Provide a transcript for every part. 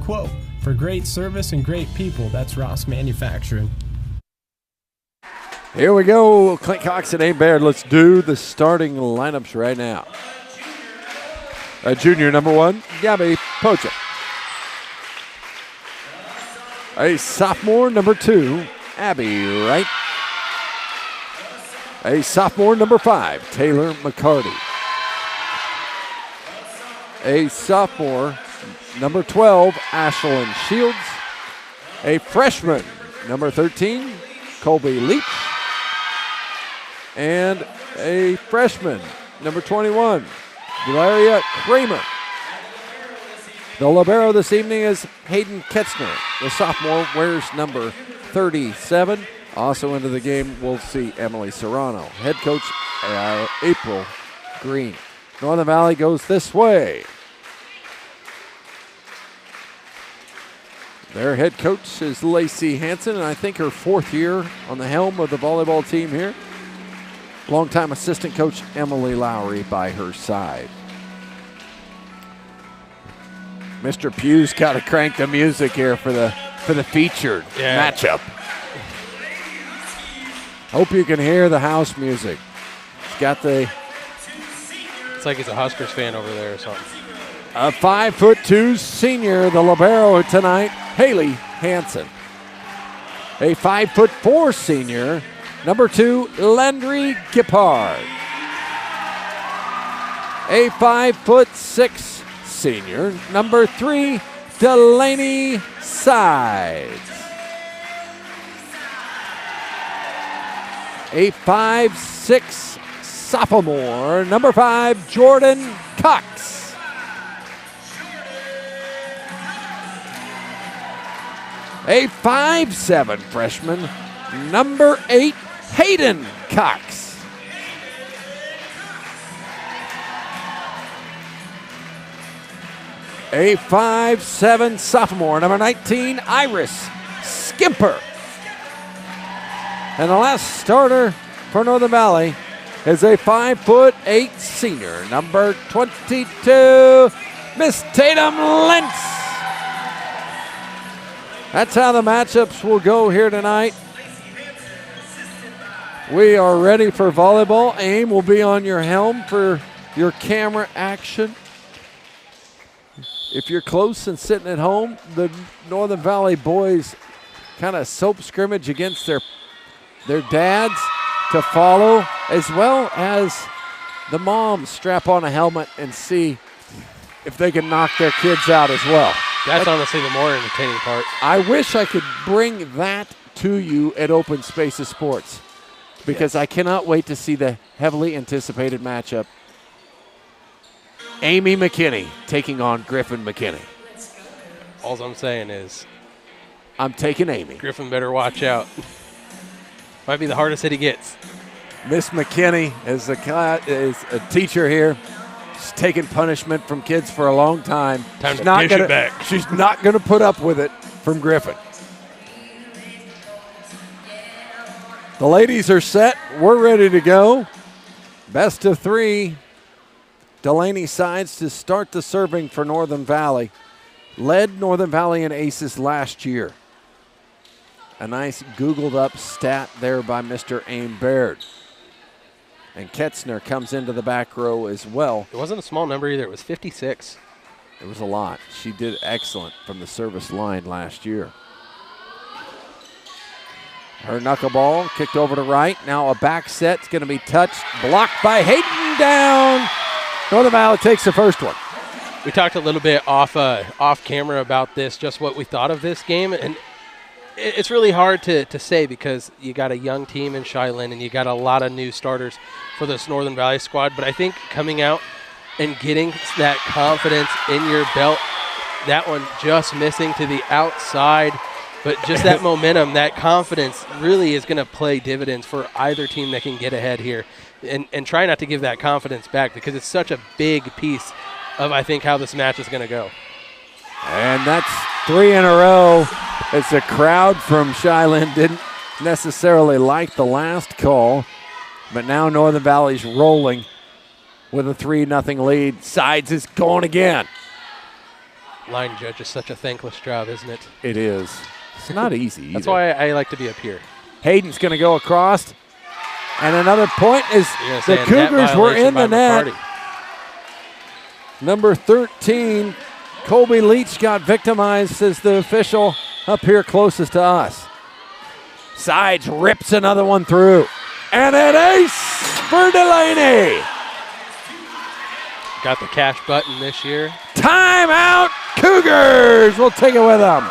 quote. For great service and great people, that's Ross Manufacturing. Here we go, Clint Cox and Abe Baird. Let's do the starting lineups right now. Junior number 1, Gabby Pocha. A sophomore number 2, Abby Wright. A sophomore number 5, Taylor McCarty. A sophomore number 12, Ashlyn Shields. A freshman number 13, Colby Leach. And a freshman number 21, Valeria Kramer. The libero this evening is Hayden Ketzner. The sophomore wears number 37. Also into the game, we'll see Emily Serrano. Head coach, April Green. Northern Valley goes this way. Their head coach is Lacey Hansen, and I think her 4th year on the helm of the volleyball team here. Longtime assistant coach Emily Lowry by her side. Mr. Pugh's got to crank the music here for the featured matchup. Hope you can hear the house music. It's got the. It's like he's a Huskers fan over there or something. A 5'2" senior, the libero tonight, Haley Hansen. A 5'4" senior, number 2, Landry Gippard. A 5'6" senior, number 3, Delaney Sides. A 5'6" sophomore, number 5, Jordan Cox. A 5'7" freshman, number 8, Hayden Cox. A 5'7" sophomore, number 19, Iris Skimper. And the last starter for Northern Valley is a 5'8" senior, number 22, Miss Tatum Lentz. That's how the matchups will go here tonight. We are ready for volleyball. Aim will be on your helm for your camera action. If you're close and sitting at home, the Northern Valley boys kind of soap scrimmage against their dads to follow, as well as the moms strap on a helmet and see if they can knock their kids out as well. That's honestly the more entertaining part. I wish I could bring that to you at Open Spaces Sports, because I cannot wait to see the heavily anticipated matchup. Amy McKinney taking on Griffin McKinney. All I'm saying is I'm taking Amy. Griffin better watch out. Might be the hardest hit he gets. Miss McKinney is a teacher here. She's taken punishment from kids for a long time. Time to dish it back. She's not going to put up with it from Griffin. The ladies are set. We're ready to go. Best of 3. Delaney Sides to start the serving for Northern Valley. Led Northern Valley in aces last year. A nice Googled up stat there by Mr. Aim Baird. And Ketzner comes into the back row as well. It wasn't a small number either. It was 56. It was a lot. She did excellent from the service line last year. Her knuckleball kicked over to right. Now a back set's going to be touched. Blocked by Hayden down. Northern Valley takes the first one. We talked a little bit off camera about this, just what we thought of this game. And it's really hard to say because you got a young team in Cheylin and you got a lot of new starters for this Northern Valley squad. But I think coming out and getting that confidence in your belt, that one just missing to the outside, but just that momentum, that confidence really is going to play dividends for either team that can get ahead here. And try not to give that confidence back because it's such a big piece of, I think, how this match is going to go. And that's 3 in a row. As the crowd from Cheylin didn't necessarily like the last call, but now Northern Valley's rolling with a 3-0 lead. Sides is going again. line judge is such a thankless job, isn't it? It is. It's not easy That's either. why I like to be up here. Hayden's going to go across. And another point is the Cougars were in the net. Number 13, Colby Leach got victimized as the official up here closest to us. Sides rips another one through. And an ace for Delaney. Got the cash button this year. Timeout, Cougars. We'll take it with them.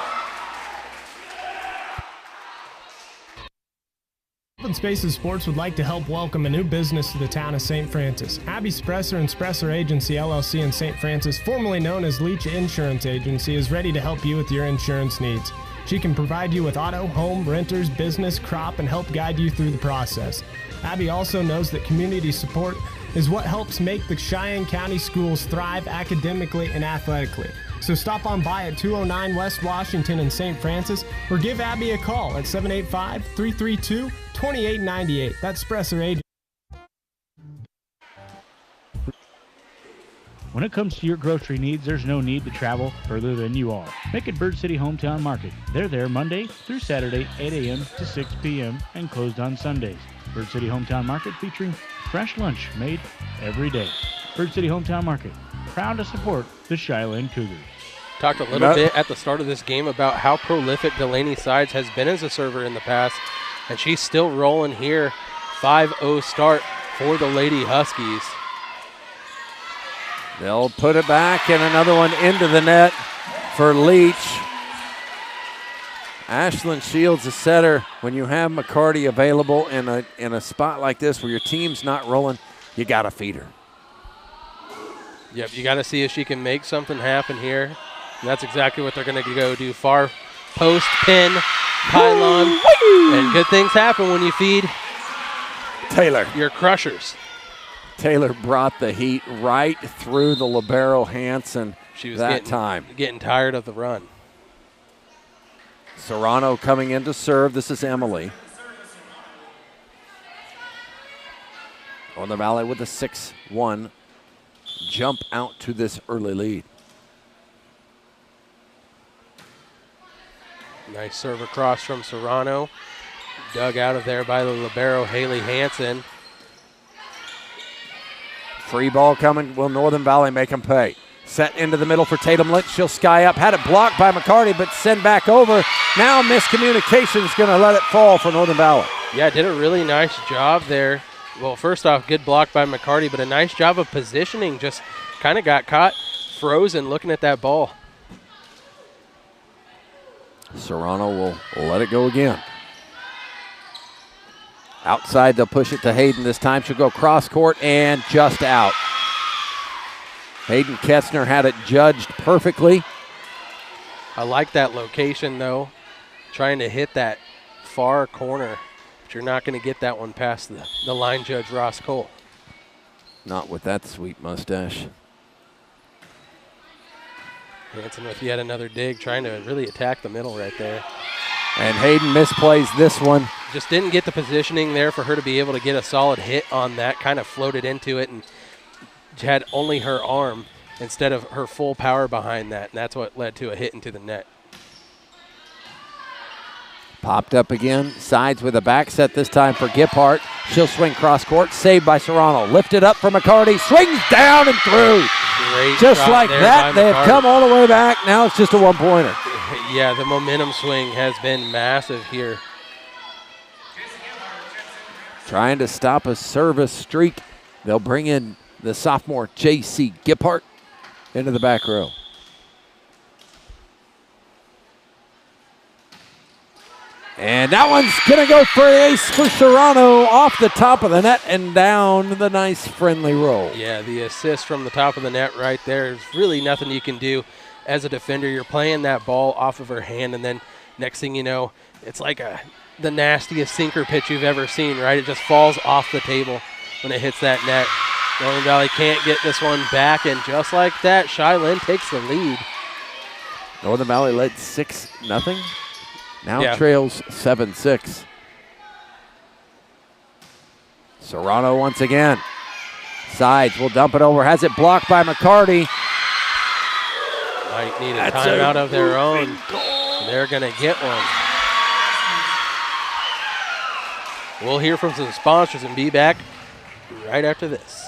Open Spaces Sports would like to help welcome a new business to the town of St. Francis. Abby Spresser and Spresser Agency LLC in St. Francis, formerly known as Leach Insurance Agency, is ready to help you with your insurance needs. She can provide you with auto, home, renters, business, crop, and help guide you through the process. Abby also knows that community support is what helps make the Cheyenne County schools thrive academically and athletically. So stop on by at 209 West Washington in St. Francis or give Abby a call at 785-332-2898. That's Spresser Agency. When it comes to your grocery needs, there's no need to travel further than you are. Make it Bird City Hometown Market. They're there Monday through Saturday, 8 a.m. to 6 p.m. and closed on Sundays. Bird City Hometown Market featuring fresh lunch made every day. Bird City Hometown Market, proud to support the Cheylin Cougars. Talked a little bit at the start of this game about how prolific Delaney Sides has been as a server in the past, and she's still rolling here. 5-0 start for the Lady Huskies. They'll put it back and another one into the net for Leach. Ashlyn Shields, a setter. When you have McCarty available in a spot like this where your team's not rolling, you got to feed her. Yep, you got to see if she can make something happen here. And that's exactly what they're going to go do. Far post, pin, pylon, and good things happen when you feed Taylor. Your crushers. Taylor brought the heat right through the libero Hansen She was getting tired of the run. Serrano coming in to serve. This is Emily. Northern Valley with a 6-1 jump out to this early lead. Nice serve across from Serrano. Dug out of there by the libero, Haley Hansen. Free ball coming. Will Northern Valley make them pay? Set into the middle for Tatum Lynch. She'll sky up. Had it blocked by McCarty, but send back over. Now miscommunication is going to let it fall for Northern Valley. Yeah, did a really nice job there. Well, first off, good block by McCarty, but a nice job of positioning. Just kind of got caught frozen looking at that ball. Serrano will let it go again. Outside, they'll push it to Hayden. This time she'll go cross court and just out. Hayden Ketzner had it judged perfectly. I like that location, though. Trying to hit that far corner, but you're not going to get that one past the line judge, Ross Cole. Not with that sweet mustache. Hansen with yet another dig, trying to really attack the middle right there. And Hayden misplays this one. Just didn't get the positioning there for her to be able to get a solid hit on that. Kind of floated into it and had only her arm instead of her full power behind that. And that's what led to a hit into the net. Popped up again. Sides with a back set this time for Giphart. She'll swing cross court. Saved by Serrano. Lifted up for McCarty. Swings down and through. Great just like that, they have come all the way back. Now it's just a one-pointer. Yeah, the momentum swing has been massive here. Trying to stop a service streak. They'll bring in the sophomore J.C. Giphart into the back row. And that one's going to go for the ace for Serrano off the top of the net and down the nice friendly roll. Yeah, the assist from the top of the net right there. There's really nothing you can do as a defender. You're playing that ball off of her hand, and then next thing you know, it's like the nastiest sinker pitch you've ever seen, right? It just falls off the table when it hits that net. Northern Valley can't get this one back, and just like that, Cheylin takes the lead. Northern Valley led 6-0. Now trails 7-6. Serrano once again. Sides will dump it over. Has it blocked by McCarty. Might need a timeout of their own. They're going to get one. We'll hear from some sponsors and be back right after this.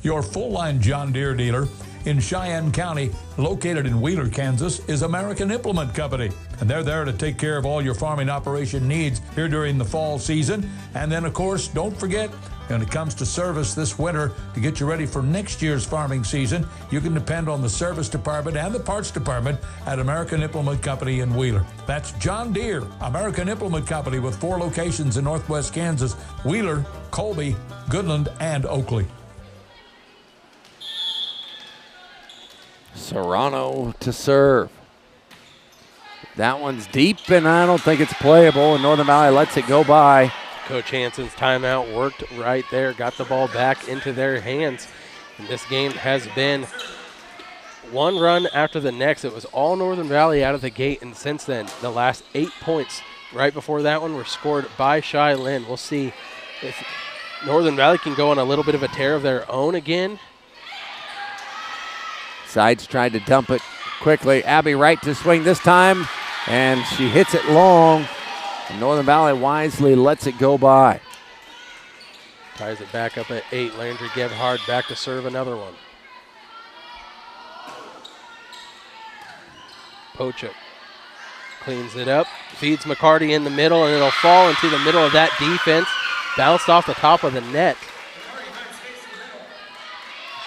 Your full-line John Deere dealer in Cheyenne County, located in Wheeler, Kansas, is American Implement Company. And they're there to take care of all your farming operation needs here during the fall season. And then, of course, don't forget, when it comes to service this winter to get you ready for next year's farming season, you can depend on the service department and the parts department at American Implement Company in Wheeler. That's John Deere, American Implement Company, with 4 locations in northwest Kansas: Wheeler, Colby, Goodland, and Oakley. Serrano to serve. That one's deep, and I don't think it's playable, and Northern Valley lets it go by. Coach Hansen's timeout worked right there, got the ball back into their hands. And this game has been one run after the next. It was all Northern Valley out of the gate, and since then, the last 8 points right before that one were scored by Cheylin. We'll see if Northern Valley can go on a little bit of a tear of their own again. Sides tried to dump it quickly. Abby Wright to swing this time, and she hits it long. And Northern Valley wisely lets it go by. Ties it back up at 8. Landry Gebhard back to serve another one. Pochuk cleans it up, feeds McCarty in the middle, and it'll fall into the middle of that defense. Bounced off the top of the net.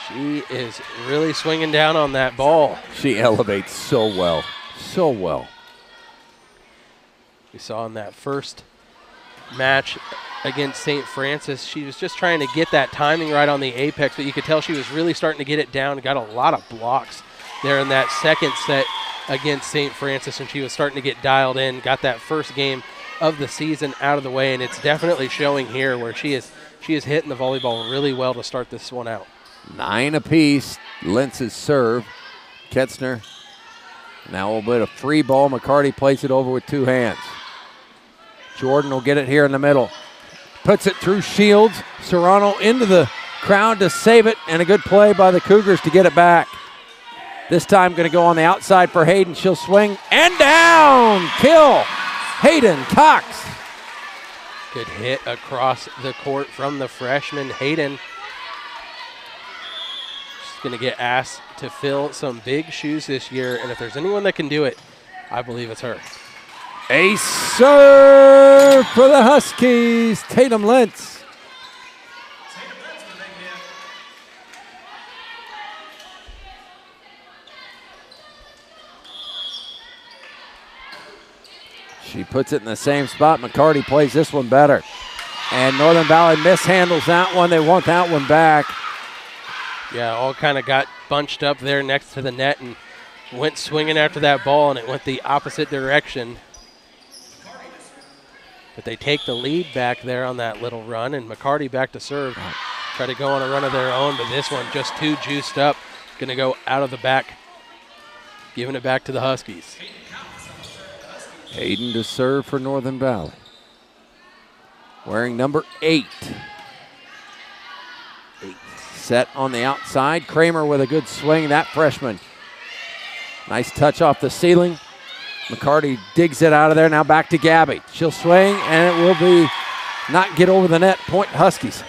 She is really swinging down on that ball. She elevates so well, so well. We saw in that first match against St. Francis, she was just trying to get that timing right on the apex, but you could tell she was really starting to get it down and got a lot of blocks there in that second set against St. Francis, and she was starting to get dialed in, got that first game of the season out of the way, and it's definitely showing here where she is hitting the volleyball really well to start this one out. 9 apiece. Lentz's serve. Ketzner. Now a little bit of free ball. McCarty plays it over with 2 hands. Jordan will get it here in the middle. Puts it through Shields. Serrano into the crowd to save it, and a good play by the Cougars to get it back. This time going to go on the outside for Hayden. She'll swing and down. Kill. Hayden Cox. Good hit across the court from the freshman Hayden. Going to get asked to fill some big shoes this year, and if there's anyone that can do it, I believe it's her. A serve for the Huskies. Tatum Lentz. She puts it in the same spot. McCarty plays this one better. And Northern Valley mishandles that one. They want that one back. Yeah, all kind of got bunched up there next to the net and went swinging after that ball, and it went the opposite direction. But they take the lead back there on that little run, and McCarty back to serve. Try to go on a run of their own, but this one just too juiced up. Going to go out of the back, giving it back to the Huskies. Hayden to serve for Northern Valley. Wearing number 8. Set on the outside. Kramer with a good swing. That freshman. Nice touch off the ceiling. McCarty digs it out of there. Now back to Gabby. She'll swing, and it will be not get over the net. Point Huskies.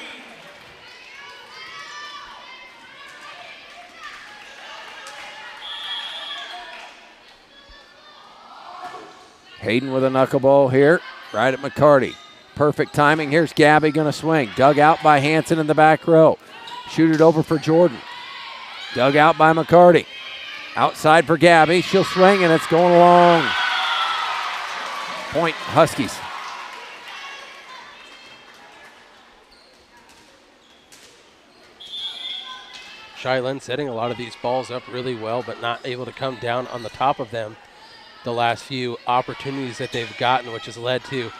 Hayden with a knuckleball here. Right at McCarty. Perfect timing. Here's Gabby going to swing. Dug out by Hansen in the back row. Shoot it over for Jordan. Dug out by McCarty. Outside for Gabby. She'll swing, and it's going along. Point Huskies. Cheylin setting a lot of these balls up really well, but not able to come down on the top of them the last few opportunities that they've gotten, which has led to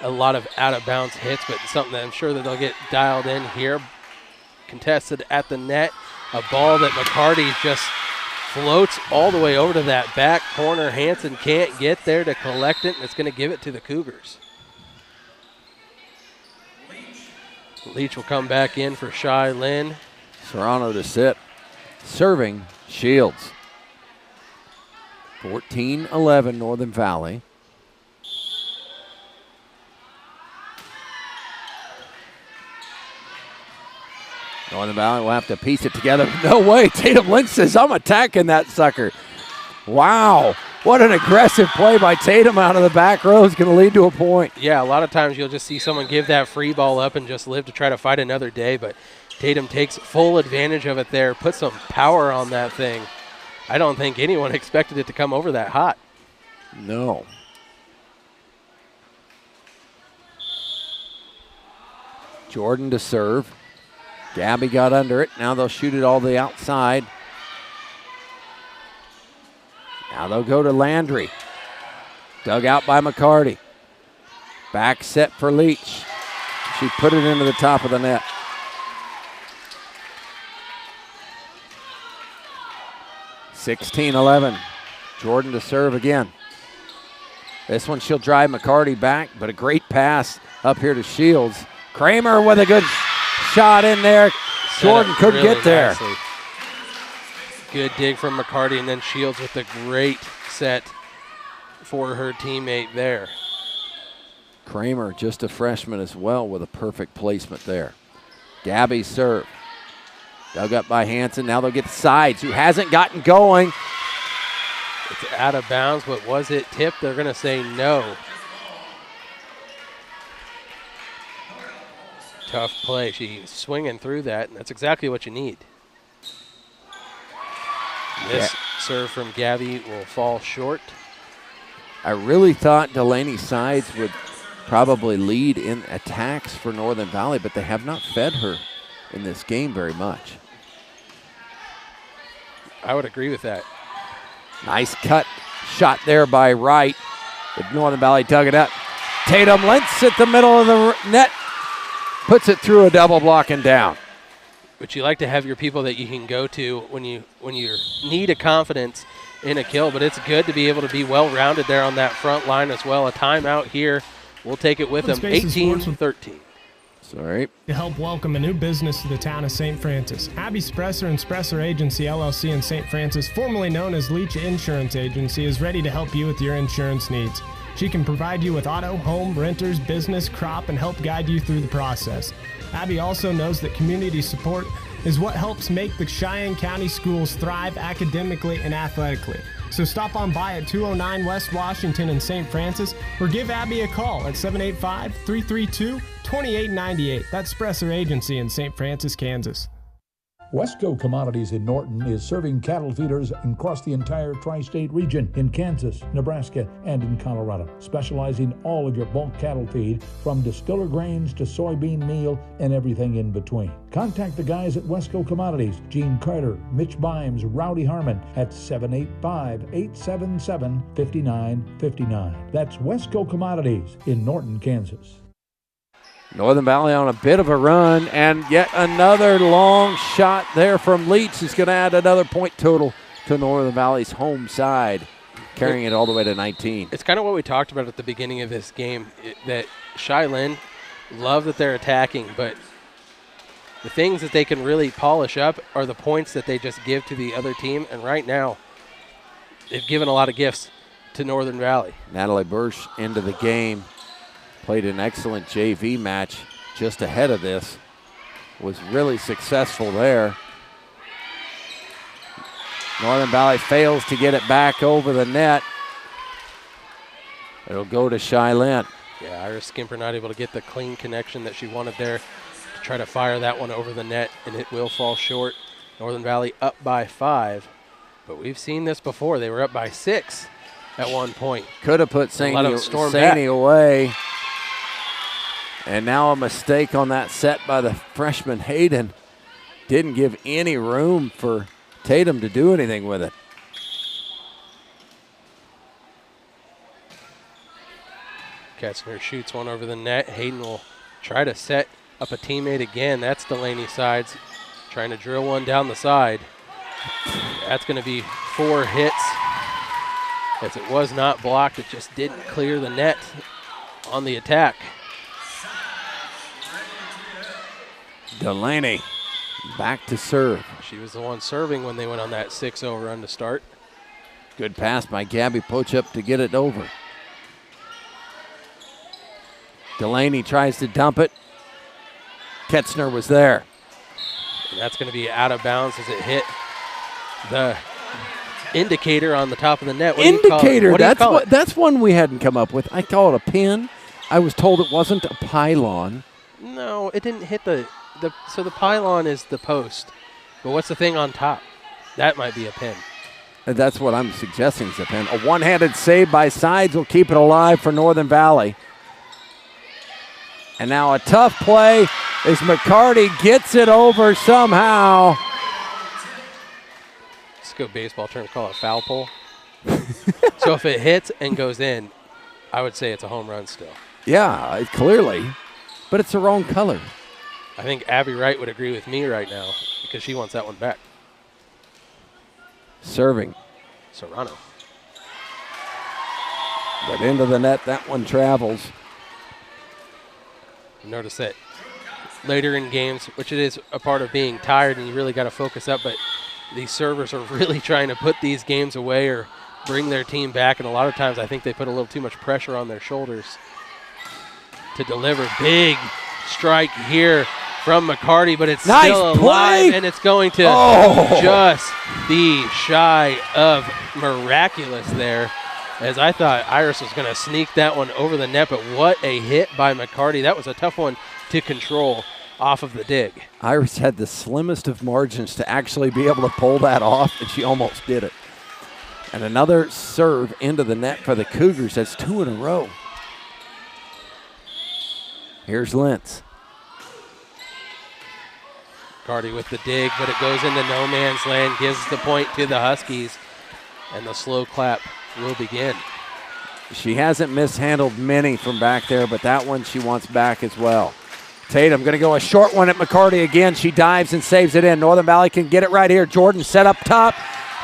a lot of out-of-bounds hits, but something that I'm sure that they'll get dialed in here. Contested at the net, a ball that McCarty just floats all the way over to that back corner. Hansen can't get there to collect it, and it's going to give it to the Cougars. Leach will come back in for Cheylin. Serrano to sit. Serving Shields. 14-11 Northern Valley. Northern Valley will have to piece it together. No way. Tatum Lynch says, I'm attacking that sucker. Wow. What an aggressive play by Tatum out of the back row is going to lead to a point. Yeah, a lot of times you'll just see someone give that free ball up and just live to try to fight another day, but Tatum takes full advantage of it there, puts some power on that thing. I don't think anyone expected it to come over that hot. No. Jordan to serve. Gabby got under it. Now they'll shoot it all the outside. Now they'll go to Landry. Dug out by McCarty. Back set for Leach. She put it into the top of the net. (16-11). Jordan to serve again. This one she'll drive McCarty back, but a great pass up here to Shields. Kramer with a good shot in there. Jordan couldn't get there. Nicely. Good dig from McCarty, and then Shields with a great set for her teammate there. Kramer, just a freshman as well, with a perfect placement there. Gabby serve. Dug up by Hanson. Now they'll get Sides, who hasn't gotten going. It's out of bounds, but was it tipped? They're going to say no. Tough play. She's swinging through that, and that's exactly what you need. This serve from Gabby will fall short. I really thought Delaney Sides would probably lead in attacks for Northern Valley, but they have not fed her in this game very much. I would agree with that. Nice cut shot there by Wright, but Northern Valley dug it up. Tatum Lentz at the middle of the net, puts it through a double block and down. But you like to have your people that you can go to when you need a confidence in a kill, but it's good to be able to be well-rounded there on that front line as well. A timeout here. We'll take it with them. 18-13. Sorry. To help welcome a new business to the town of St. Francis, Abby Spresser and Spresser Agency LLC in St. Francis, formerly known as Leach Insurance Agency, is ready to help you with your insurance needs. She can provide you with auto, home, renters, business, crop, and help guide you through the process. Abby also knows that community support is what helps make the Cheyenne County schools thrive academically and athletically. So stop on by at 209 West Washington in St. Francis or give Abby a call at 785-332-2898. That's Spresser Agency in St. Francis, Kansas. Wesco Commodities in Norton is serving cattle feeders across the entire tri-state region in Kansas, Nebraska, and in Colorado, specializing all of your bulk cattle feed from distiller grains to soybean meal and everything in between. Contact the guys at Wesco Commodities, Gene Carter, Mitch Bimes, Rowdy Harmon at 785-877-5959. That's Wesco Commodities in Norton, Kansas. Northern Valley on a bit of a run, and yet another long shot there from Leach is going to add another point total to Northern Valley's home side, carrying it all the way to 19. It's kind of what we talked about at the beginning of this game, that Cheylin love that they're attacking, but the things that they can really polish up are the points that they just give to the other team, and right now they've given a lot of gifts to Northern Valley. Natalie Bursch into the game. Played an excellent JV match just ahead of this. Was really successful there. Northern Valley fails to get it back over the net. It'll go to Cheylin. Yeah, Iris Skimper not able to get the clean connection that she wanted there to try to fire that one over the net, and it will fall short. Northern Valley up by 5, but we've seen this before. They were up by 6 at one point. Could have put Saney away. And now a mistake on that set by the freshman Hayden. Didn't give any room for Tatum to do anything with it. Ketzner shoots one over the net. Hayden will try to set up a teammate again. That's Delaney Sides trying to drill one down the side. That's going to be 4 hits. As it was not blocked, it just didn't clear the net on the attack. Delaney Back to serve. She was the one serving when they went on that 6-0 run to start. Good pass by Gabby Pochup to get it over. Delaney tries to dump it. Ketzner was there. And that's going to be out of bounds as it hit the indicator on the top of the net. Indicator, that's one we hadn't come up with. I call it a pin. I was told it wasn't a pylon. No, it didn't hit so the pylon is the post. But what's the thing on top? That might be a pin. That's what I'm suggesting is a pin. A one-handed save by Sides will keep it alive for Northern Valley. And now a tough play as McCarty gets it over somehow. Let's go baseball terms, call it foul pole. So if it hits and goes in, I would say it's a home run still. Yeah, clearly. But it's the wrong color. I think Abby Wright would agree with me right now because she wants that one back. Serving. Serrano. But into the net, that one travels. Notice that later in games, which it is a part of being tired and you really got to focus up, but these servers are really trying to put these games away or bring their team back, and a lot of times I think they put a little too much pressure on their shoulders to deliver. Big strike here from McCarty, but it's still alive, and it's going to just be shy of miraculous there, as I thought Iris was going to sneak that one over the net, but what a hit by McCarty. That was a tough one to control off of the dig. Iris had the slimmest of margins to actually be able to pull that off, and she almost did it. And another serve into the net for the Cougars. That's 2 in a row. Here's Lentz. McCarty with the dig, but it goes into no man's land, gives the point to the Huskies, and the slow clap will begin. She hasn't mishandled many from back there, but that one she wants back as well. Tatum going to go a short one at McCarty again. She dives and saves it in. Northern Valley can get it right here. Jordan set up top.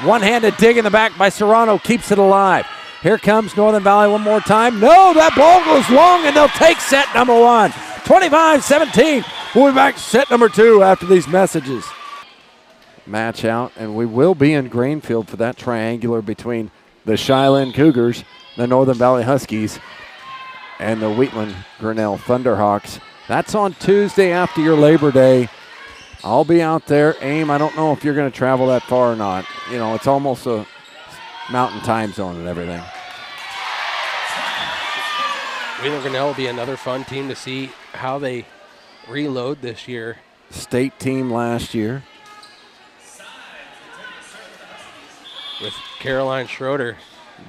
One-handed dig in the back by Serrano keeps it alive. Here comes Northern Valley one more time. No, that ball goes long, and they'll take set number 1. 25-17. We'll be back set number 2 after these messages. Match out, and we will be in Greenfield for that triangular between the Cheylin Cougars, the Northern Valley Huskies, and the Wheatland Grinnell Thunderhawks. That's on Tuesday after your Labor Day. I'll be out there. AIM, I don't know if you're going to travel that far or not. You know, it's almost a mountain time zone and everything. Wheatland Grinnell will be another fun team to see how they reload this year. State team last year. With Caroline Schroeder.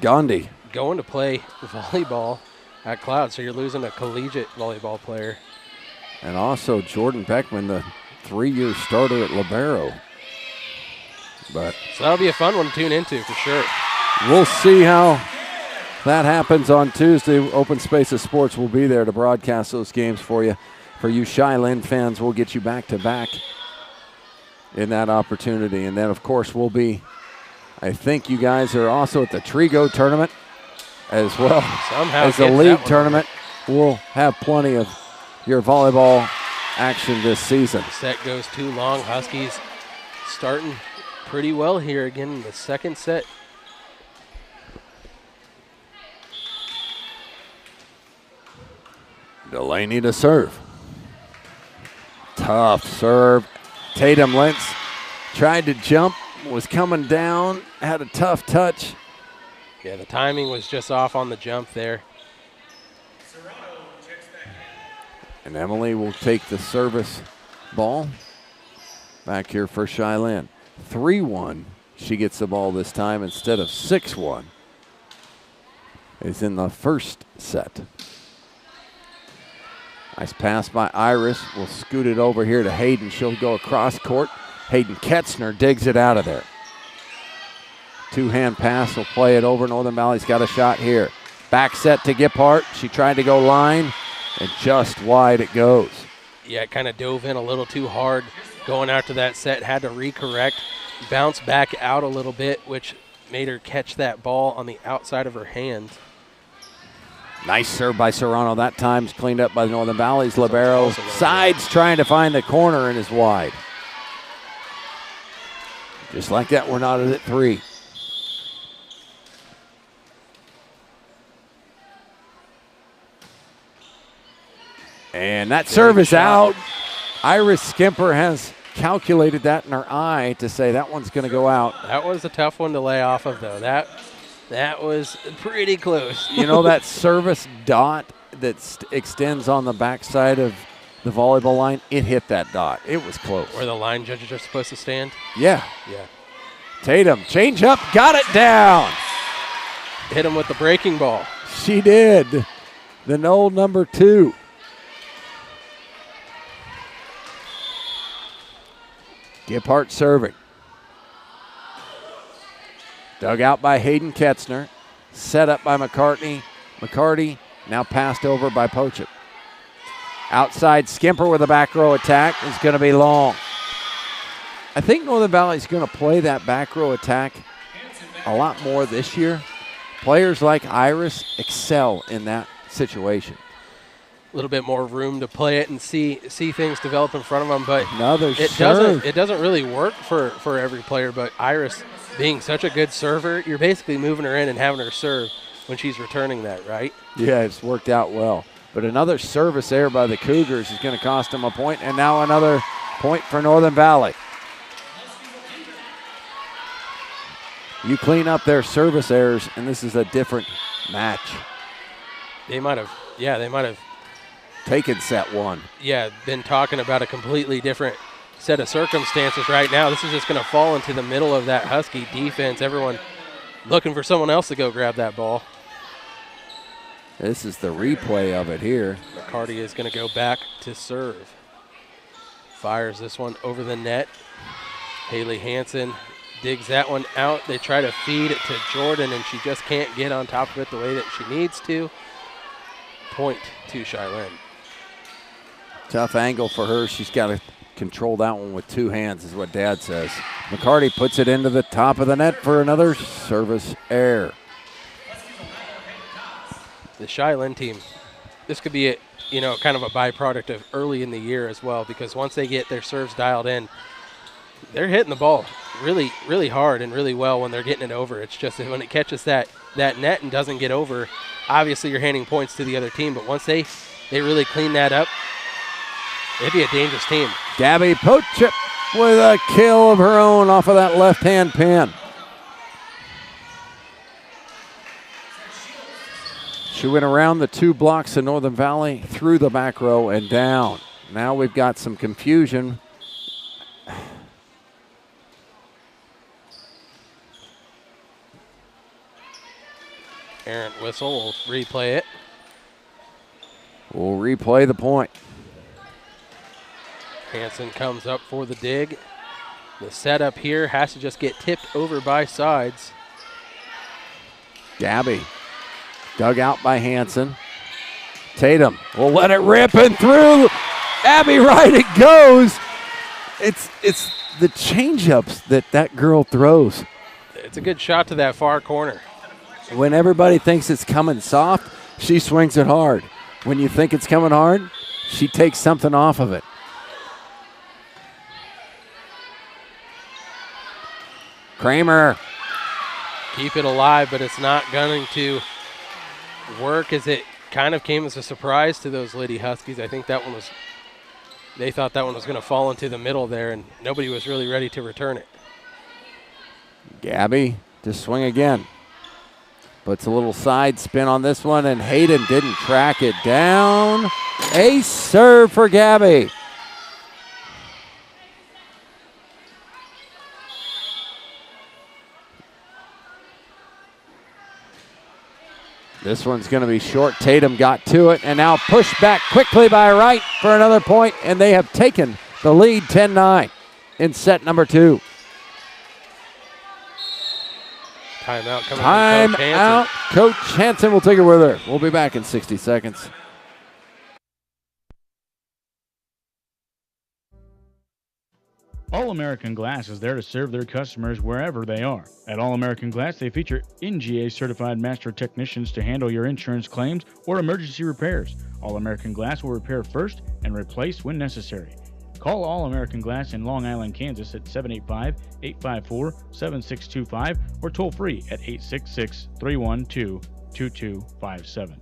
Gandhi. Going to play volleyball at Cloud, so you're losing a collegiate volleyball player. And also Jordan Beckman, the 3-year starter at Libero. So that'll be a fun one to tune into for sure. We'll see how that happens on Tuesday. Open Space of Sports will be there to broadcast those games for you. For you Cheylin fans, we'll get you back-to-back in that opportunity. And then, of course, we'll be, I think you guys are also at the Trigo tournament as well as the league tournament. We'll have plenty of your volleyball action this season. Set goes too long. Huskies starting pretty well here again in the second set. Delaney to serve. Tough serve. Tatum Lentz tried to jump, was coming down, had a tough touch. Yeah, the timing was just off on the jump there. And Emily will take the service ball back here for Cheylin. 3-1. She gets the ball this time instead of 6-1. Is in the first set. Nice pass by Iris. We'll scoot it over here to Hayden. She'll go across court. Hayden Ketzner digs it out of there. Two-hand pass will play it over. Northern Valley's got a shot here. Back set to Giphart. She tried to go line, and just wide it goes. Yeah, it kind of dove in a little too hard going after that set. Had to recorrect, bounce back out a little bit, which made her catch that ball on the outside of her hand. Nice serve by Serrano. That time's cleaned up by Northern Valley's libero. Sides trying to find the corner and is wide. Just like that, we're knotted at 3. And that serve is out. Iris Skimper has calculated that in her eye to say that one's going to go out. That was a tough one to lay off of, though. That was pretty close. You know that service dot that extends on the backside of the volleyball line? It hit that dot. It was close. Where the line judges are supposed to stand? Yeah. Yeah. Tatum, change up, got it down. Hit him with the breaking ball. She did. The Knoll number 2. Gephardt serving. Dug out by Hayden Ketzner. Set up by McCartney. McCarty now passed over by Pochip. Outside Skimper with a back row attack is going to be long. I think Northern Valley is going to play that back row attack a lot more this year. Players like Iris excel in that situation. A little bit more room to play it and see things develop in front of them, but it doesn't really work for every player. But Iris, being such a good server, you're basically moving her in and having her serve when she's returning that, right? Yeah, it's worked out well. But another service error by the Cougars is going to cost them a point, and now another point for Northern Valley. You clean up their service errors, and this is a different match. They might have taken set 1. Yeah, been talking about a completely different set of circumstances right now. This is just going to fall into the middle of that Husky defense. Everyone looking for someone else to go grab that ball. This is the replay of it here. McCarty is going to go back to serve. Fires this one over the net. Haley Hansen digs that one out. They try to feed it to Jordan, and she just can't get on top of it the way that she needs to. Point to Cheylin. Tough angle for her. She's got to control that one with 2 hands, is what Dad says. McCarty puts it into the top of the net for another service error. The Cheylin team, this could be kind of a byproduct of early in the year as well, because once they get their serves dialed in, they're hitting the ball really, really hard and really well when they're getting it over. It's just that when it catches that net and doesn't get over, obviously you're handing points to the other team. But once they really clean that up, it'd be a dangerous team. Gabby Pochip with a kill of her own off of that left-hand pin. She went around the 2 blocks of Northern Valley, through the back row and down. Now we've got some confusion. Errant whistle, we'll replay it. We'll replay the point. Hansen comes up for the dig. The setup here has to just get tipped over by sides. Gabby dug out by Hansen. Tatum will let it rip and through. Abby Wright, it goes. It's the change-ups that girl throws. It's a good shot to that far corner. When everybody thinks it's coming soft, she swings it hard. When you think it's coming hard, she takes something off of it. Kramer. Keep it alive, but it's not going to work, as it kind of came as a surprise to those Lady Huskies. I think they thought that one was going to fall into the middle there, and nobody was really ready to return it. Gabby to swing again. Puts a little side spin on this one, and Hayden didn't track it down. Ace serve for Gabby. This one's going to be short. Tatum got to it, and now pushed back quickly by Wright for another point, and they have taken the lead 10-9 in set number 2. Timeout coming from Coach Hansen. Timeout. Coach Hansen will take it with her. We'll be back in 60 seconds. All American Glass is there to serve their customers wherever they are. At All American Glass, they feature NGA certified master technicians to handle your insurance claims or emergency repairs. All American Glass will repair first and replace when necessary. Call All American Glass in Long Island, Kansas at 785-854-7625 or toll free at 866-312-2257.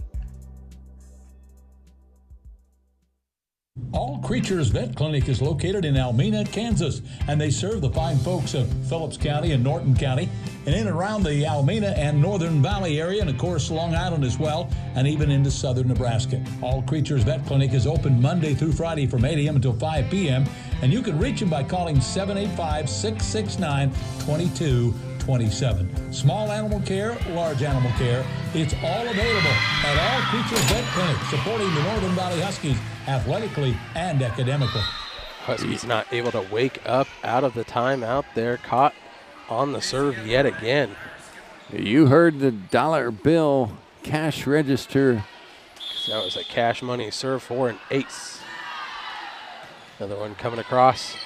All Creatures Vet Clinic is located in Almena, Kansas, and they serve the fine folks of Phillips County and Norton County, and in and around the Almena and Northern Valley area, and of course Long Island as well, and even into southern Nebraska. All Creatures Vet Clinic is open Monday through Friday from 8 a.m. until 5 p.m., and you can reach them by calling 785-669-2227. Small animal care, large animal care, it's all available at All Creatures Vet Clinic, supporting the Northern Valley Huskies athletically and academically. Huskies not able to wake up out of the timeout there, caught on the serve yet again. You heard the dollar bill cash register. That was a cash money serve for an ace. Another one coming across.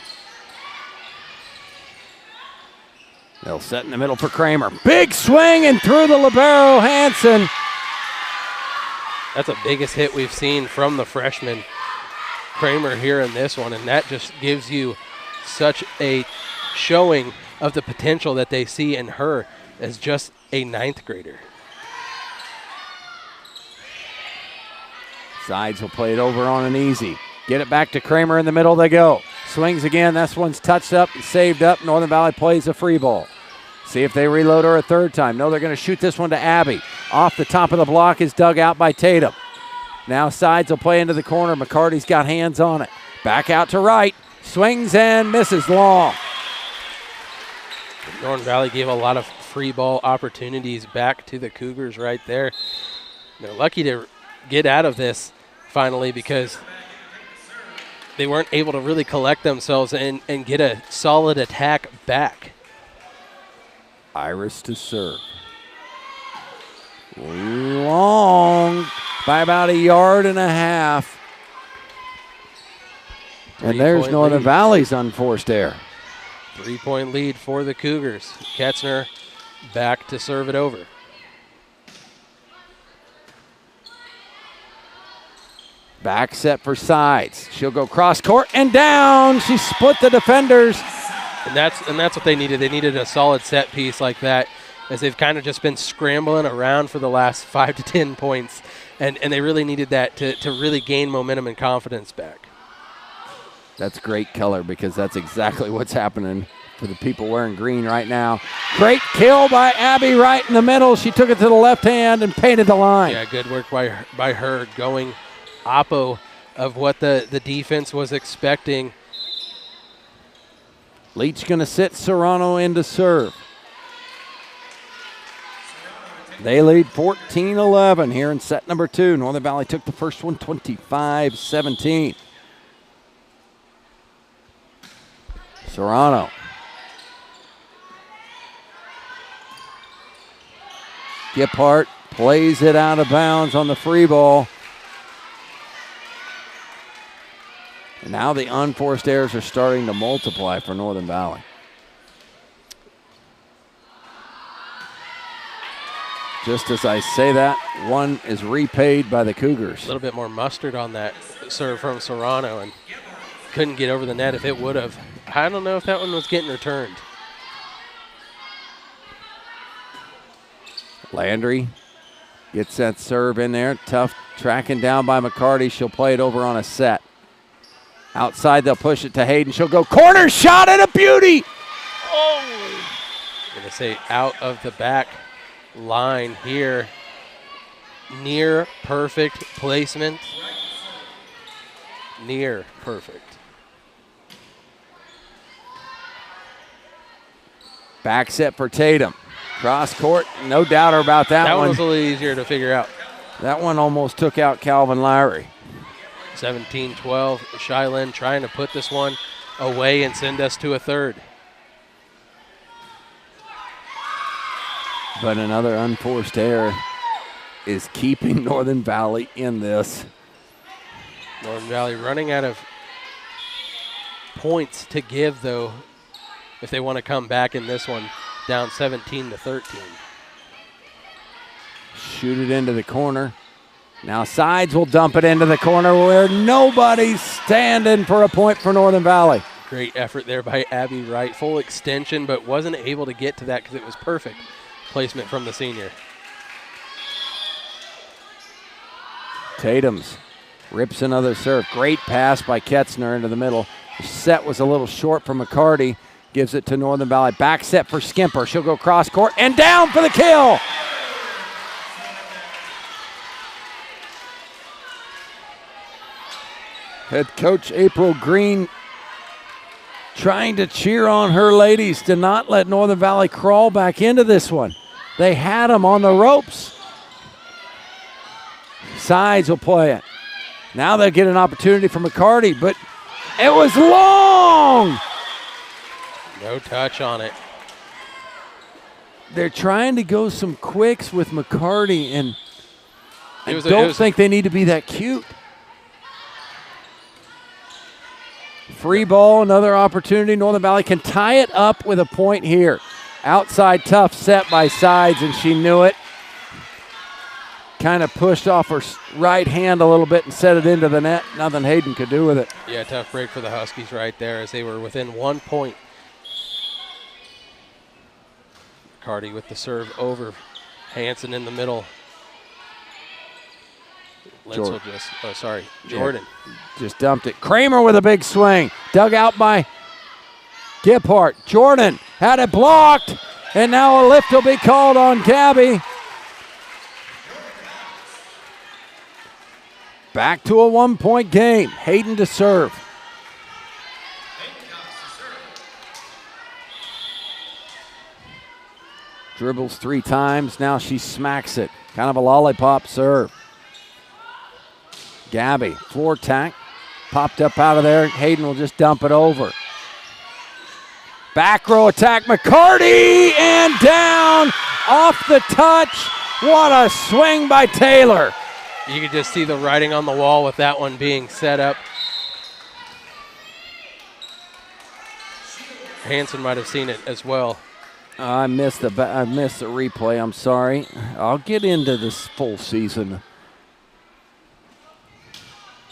They'll set in the middle for Kramer. Big swing and through the libero, Hansen. That's the biggest hit we've seen from the freshman Kramer here in this one, and that just gives you such a showing of the potential that they see in her as just a 9th grader. Sides will play it over on an easy. Get it back to Kramer in the middle they go. Swings again, this one's touched up, saved up. Northern Valley plays a free ball. See if they reload her a third time. No, they're going to shoot this one to Abby. Off the top of the block is dug out by Tatum. Now sides will play into the corner. McCarty's got hands on it. Back out to right. Swings and misses long. Northern Valley gave a lot of free ball opportunities back to the Cougars right there. They're lucky to get out of this finally because they weren't able to really collect themselves and get a solid attack back. Iris to serve. Long by about 1.5 yards. And there's Northern Valley's unforced error. 3-point lead for the Cougars. Ketzner back to serve it over. Back set for sides. She'll go cross court and down. She split the defenders. And that's what they needed. They needed a solid set piece like that, as they've kind of just been scrambling around for the last 5 to 10 points. And they really needed that to really gain momentum and confidence back. That's great color because that's exactly what's happening for the people wearing green right now. Great kill by Abby right in the middle. She took it to the left hand and painted the line. Yeah, good work by her going oppo of what the defense was expecting. Leach going to sit Serrano in to serve. They lead 14-11 here in set number 2. Northern Valley took the first one 25-17. Serrano. Gephardt plays it out of bounds on the free ball. And now the unforced errors are starting to multiply for Northern Valley. Just as I say that, one is repaid by the Cougars. A little bit more mustard on that serve from Serrano and couldn't get over the net if it would have. I don't know if that one was getting returned. Landry gets that serve in there. Tough tracking down by McCarty. She'll play it over on a set. Outside, they'll push it to Hayden. She'll go corner shot and a beauty. Oh! I'm going to say out of the back line here. Near perfect placement. Near perfect. Back set for Tatum. Cross court, no doubt about that one. That one was a little easier to figure out. That one almost took out Calvin Lowry. 17-12, Cheylin trying to put this one away and send us to a third. But another unforced error is keeping Northern Valley in this. Northern Valley running out of points to give, though, if they want to come back in this one, down 17-13. Shoot it into the corner. Now Sides will dump it into the corner where nobody's standing for a point for Northern Valley. Great effort there by Abby Wright. Full extension, but wasn't able to get to that because it was perfect placement from the senior. Tatum's rips another serve. Great pass by Ketzner into the middle. The set was a little short for McCarty. Gives it to Northern Valley. Back set for Skimper. She'll go cross court and down for the kill. Head coach April Green trying to cheer on her ladies to not let Northern Valley crawl back into this one. They had them on the ropes. Sides will play it. Now they'll get an opportunity for McCarty, but it was long. No touch on it. They're trying to go some quicks with McCarty, and I don't think they need to be that cute. Free ball, another opportunity. Northern Valley can tie it up with a point here. Outside tough set by Sides, and she knew it. Kind of pushed off her right hand a little bit and set it into the net. Nothing Hayden could do with it. Yeah, tough break for the Huskies right there as they were within 1 point. McCarty with the serve over. Hanson in the middle. Jordan. Jordan. Yeah, just dumped it. Kramer with a big swing. Dug out by Giphart. Jordan had it blocked, and now a lift will be called on Gabby. Back to a 1-point game. Hayden to serve. Dribbles 3 times. Now she smacks it. Kind of a lollipop serve. Gabby, floor tack, popped up out of there. Hayden will just dump it over. Back row attack, McCarty, and down off the touch. What a swing by Taylor. You could just see the writing on the wall with that one being set up. Hanson might have seen it as well. I missed the replay. I'm sorry. I'll get into this full season.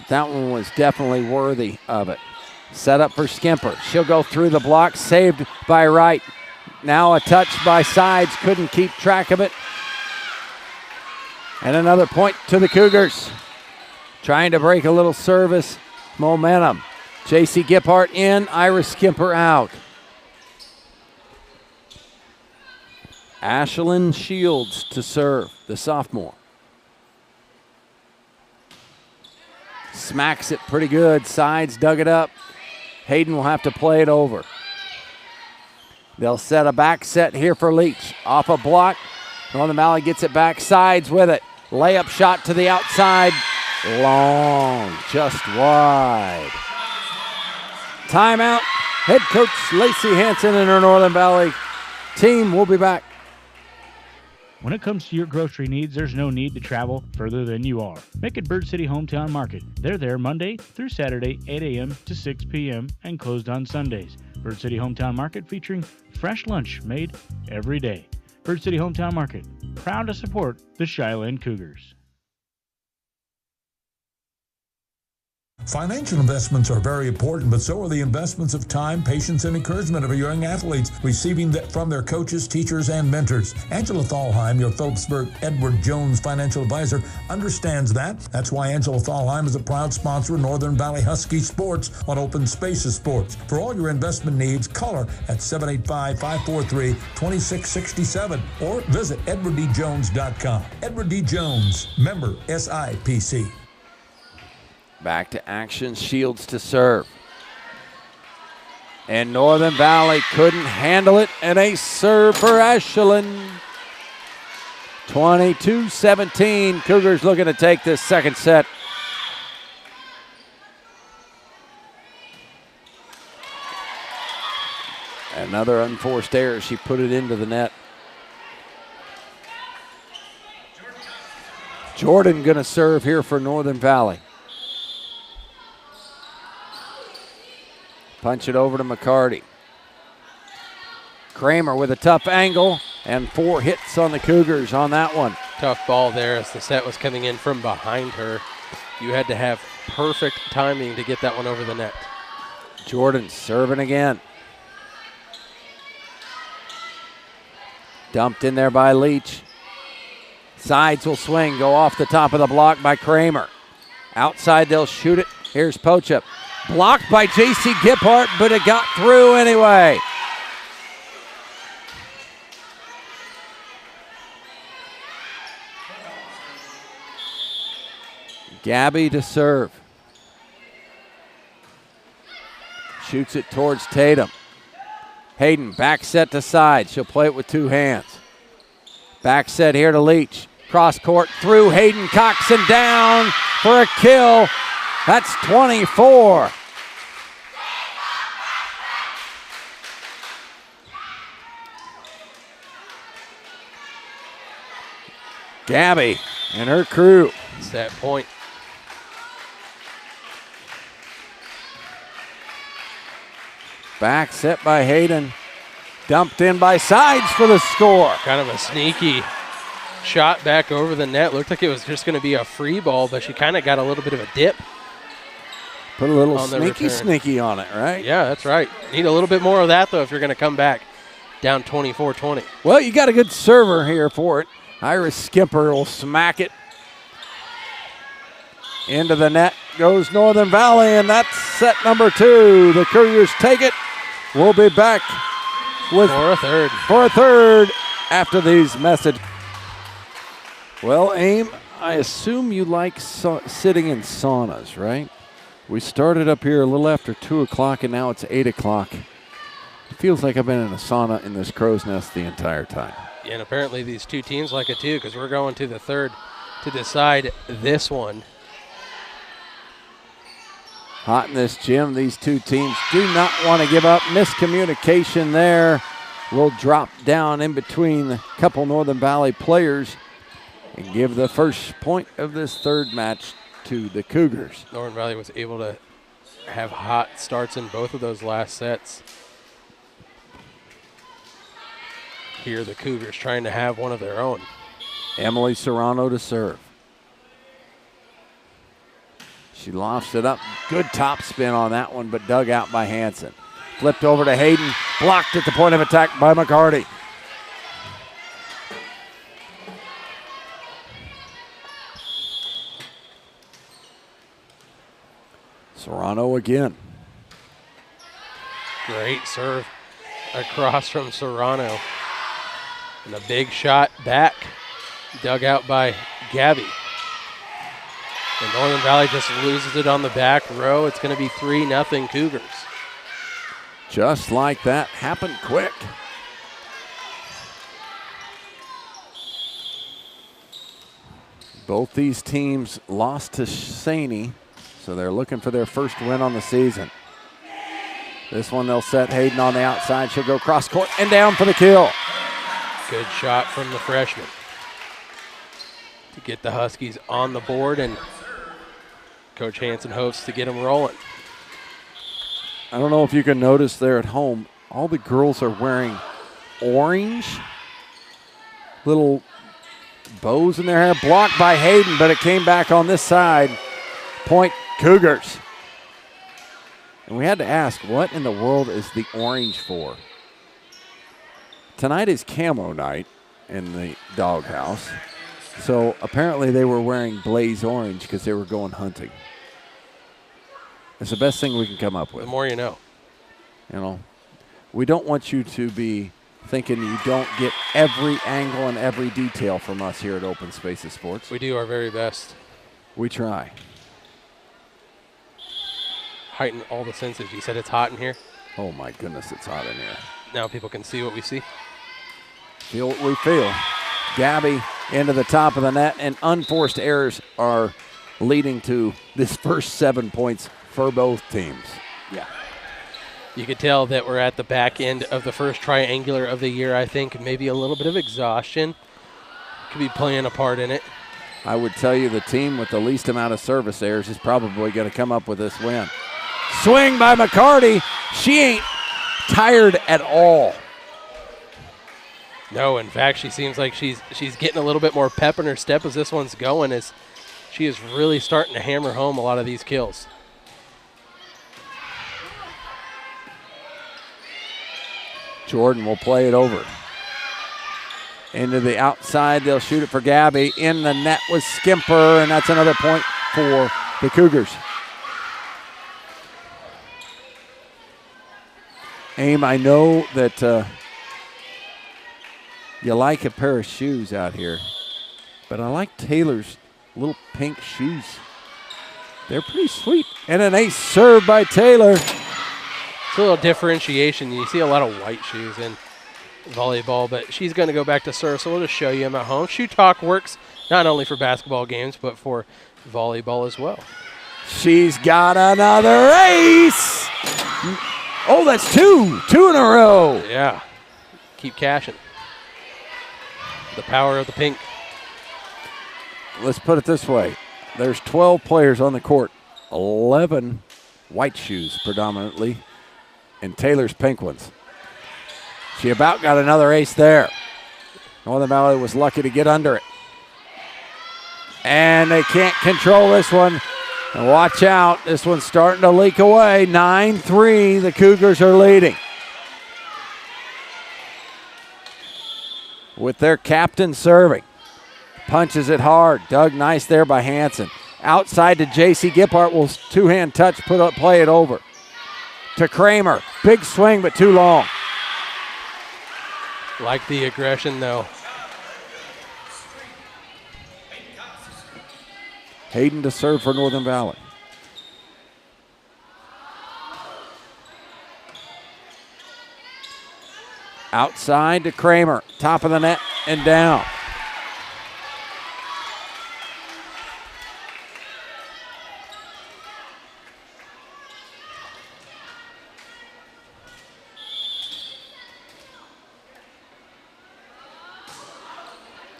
That one was definitely worthy of it. Set up for Skimper. She'll go through the block, saved by Wright. Now a touch by Sides, couldn't keep track of it. And another point to the Cougars. Trying to break a little service momentum. J.C. Giphart in, Iris Skimper out. Ashlyn Shields to serve, the sophomore. Smacks it pretty good. Sides dug it up. Hayden will have to play it over. They'll set a back set here for Leach. Off a block. Northern Valley gets it back. Sides with it. Layup shot to the outside. Long. Just wide. Timeout. Head coach Lacey Hanson and her Northern Valley team will be back. When it comes to your grocery needs, there's no need to travel further than you are. Make it Bird City Hometown Market. They're there Monday through Saturday, 8 a.m. to 6 p.m. and closed on Sundays. Bird City Hometown Market featuring fresh lunch made every day. Bird City Hometown Market, proud to support the Cheylin Cougars. Financial investments are very important, but so are the investments of time, patience, and encouragement of your young athletes, receiving that from their coaches, teachers, and mentors. Angela Thalheim, your Phillipsburg Edward Jones financial advisor, understands that. That's why Angela Thalheim is a proud sponsor of Northern Valley Husky Sports on Open Spaces Sports. For all your investment needs, call her at 785-543-2667 or visit edwarddjones.com. Edward D. Jones, member SIPC. Back to action, Shields to serve. And Northern Valley couldn't handle it, and a serve for Ashlyn. 22-17, Cougars looking to take this second set. Another unforced error, she put it into the net. Jordan gonna serve here for Northern Valley. Punch it over to McCarty. Kramer with a tough angle and 4 hits on the Cougars on that one. Tough ball there as the set was coming in from behind her. You had to have perfect timing to get that one over the net. Jordan serving again. Dumped in there by Leach. Sides will swing, go off the top of the block by Kramer. Outside, they'll shoot it. Here's Pochup. Blocked by J.C. Giphart, but it got through anyway. Gabby to serve. Shoots it towards Tatum. Hayden, back set to side. She'll play it with two hands. Back set here to Leach. Cross court through Hayden Cox and down for a kill. That's 24. Gabby and her crew. Set point. Back set by Hayden. Dumped in by Sides for the score. Kind of a sneaky shot back over the net. Looked like it was just going to be a free ball, but she kind of got a little bit of a dip. Put a little sneaky on it, right? Yeah, that's right. Need a little bit more of that, though, if you're going to come back down 24-20. Well, you got a good server here for it. Iris Skipper will smack it. Into the net goes Northern Valley, and that's set number 2. The Cougars take it. We'll be back with for a third after these messages. Well, Aim, I assume you like sitting in saunas, right? We started up here a little after 2 o'clock, and now it's 8 o'clock. It feels like I've been in a sauna in this crow's nest the entire time. Yeah, and apparently these two teams like it too, because we're going to the third to decide this one. Hot in this gym. These two teams do not want to give up. Miscommunication there will drop down in between a couple Northern Valley players and give the first point of this third match to the Cougars. Northern Valley was able to have hot starts in both of those last sets. Here the Cougars trying to have one of their own. Emily Serrano to serve. She lofts it up. Good top spin on that one, but dug out by Hanson. Flipped over to Hayden. Blocked at the point of attack by McCarty. Serrano again. Great serve across from Serrano. And a big shot back. Dug out by Gabby. And Northern Valley just loses it on the back row. It's going to be 3-0 Cougars. Just like that. Happened quick. Both these teams lost to Saney, so they're looking for their first win on the season. This one they'll set Hayden on the outside. She'll go cross court and down for the kill. Good shot from the freshman to get the Huskies on the board, and Coach Hanson hopes to get them rolling. I don't know if you can notice there at home, all the girls are wearing orange, little bows in their hair. Blocked by Hayden, but it came back on this side. Point Cougars. And we had to ask, what in the world is the orange for? Tonight is camo night in the doghouse. So apparently they were wearing blaze orange because they were going hunting. It's the best thing we can come up with. The more you know. You know, we don't want you to be thinking you don't get every angle and every detail from us here at Open Spaces Sports. We do our very best. We try. Heighten all the senses. You said it's hot in here? Oh my goodness, it's hot in here. Now people can see what we see. Feel what we feel. Gabby into the top of the net, and unforced errors are leading to this first 7 points for both teams. Yeah. You could tell that we're at the back end of the first triangular of the year. I think maybe a little bit of exhaustion could be playing a part in it. I would tell you the team with the least amount of service errors is probably going to come up with this win. Swing by McCarty. She ain't tired at all. No, in fact, she seems like she's getting a little bit more pep in her step as this one's going, as she is really starting to hammer home a lot of these kills. Jordan will play it over. Into the outside, they'll shoot it for Gabby. In the net was Skimper, and that's another point for the Cougars. Aim, I know that you like a pair of shoes out here, but I like Taylor's little pink shoes. They're pretty sweet. And an ace serve by Taylor. It's a little differentiation. You see a lot of white shoes in volleyball, but she's going to go back to serve, so we'll just show you them at home. Shoe talk works not only for basketball games, but for volleyball as well. She's got another ace. Oh, that's two in a row. Yeah, keep cashing. The power of the pink. Let's put it this way. There's 12 players on the court, 11 white shoes predominantly, and Taylor's pink ones. She about got another ace there. Northern Valley was lucky to get under it. And they can't control this one. And watch out, this one's starting to leak away. 9-3, the Cougars are leading. With their captain serving. Punches it hard. Dug nice there by Hansen. Outside to J.C. Gippart will two-hand touch, play it over. To Kramer. Big swing, but too long. Like the aggression, though. Hayden to serve for Northern Valley. Outside to Kramer. Top of the net and down.